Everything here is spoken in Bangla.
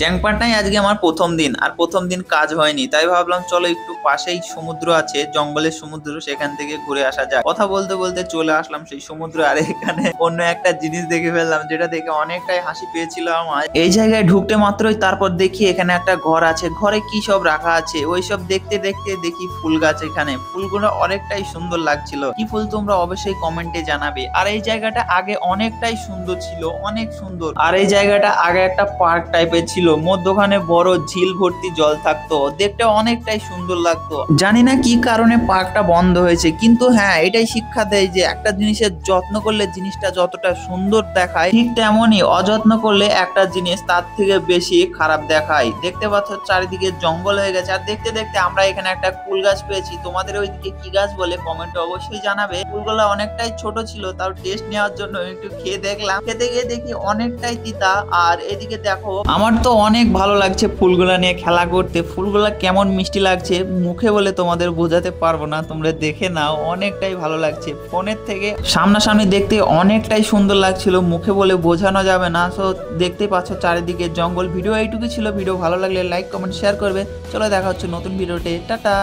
চ্যাংপাটনায় আজকে আমার প্রথম দিন, আর প্রথম দিন কাজ হয়নি, তাই ভাবলাম চলো একটু পাশেই সমুদ্র আছে, জঙ্গলের সমুদ্র, সেখান থেকে ঘুরে আসা যায়। কথা বলতে বলতে চলে আসলাম সেই সমুদ্র। আর এখানে অন্য একটা জিনিস দেখে ফেললাম, যেটা দেখে অনেকটাই হাসি পেয়েছিল আমার। এই জায়গায় ঢুকতে মাত্রই তারপর দেখি এখানে একটা ঘর আছে, ঘরে কি সব রাখা আছে ওই সব দেখতে দেখতে দেখি ফুল গাছ। এখানে ফুলগুলো অনেকটাই সুন্দর লাগছিল। কি ফুল তোমরা অবশ্যই কমেন্টে জানাবে। আর এই জায়গাটা আগে অনেকটাই সুন্দর ছিল, অনেক সুন্দর। আর এই জায়গাটা আগে একটা পার্ক টাইপের ছিল, মধ্যখানে বড় ঝিল ভর্তি জল থাকতো, দেখতে অনেকটাই সুন্দর লাগতো। জানি না কি কারণে পার্কটা বন্ধ হয়েছে, কিন্তু হ্যাঁ এটাই শিক্ষা দেয় যে একটা জিনিসের যত্ন করলে জিনিসটা যতটা সুন্দর দেখায়, ঠিক তেমনই অযত্ন করলে একটা জিনিস তার থেকে বেশি খারাপ দেখায়। দেখতে পাচ্ছ চারিদিকে জঙ্গল হয়ে গেছে। আর দেখতে দেখতে আমরা এখানে একটা কুল গাছ পেয়েছি। তোমাদের ওইদিকে কি গাছ বলে কমেন্টে অবশ্যই জানাবে। ফুলগুলো অনেকটাই ছোট ছিল, তাও টেস্ট নেওয়ার জন্য একটু খেয়ে দেখলাম। খেতে গিয়ে দেখি অনেকটাই তিতা। আর এদিকে দেখো, আমার তো অনেক ভালো লাগছে ফুলগুলা নিয়ে খেলা করতে। ফুলগুলা কেমন মিষ্টি লাগছে, মুখে বলে তোমাদের বোঝাতে পারবো না, তোমরা দেখে নাও। অনেকটাই ভালো লাগছে, ফোনের থেকে সামনাসামনি দেখতে অনেকটাই সুন্দর লাগছিল, মুখে বলে বোঝানো যাবে না। তো দেখতে পাচ্ছ চারিদিকে জঙ্গল। ভিডিও এইটুকু ছিল। ভিডিও ভালো লাগলে লাইক কমেন্ট শেয়ার করবে। চলো দেখা হচ্ছে নতুন ভিডিওতে। টাটা।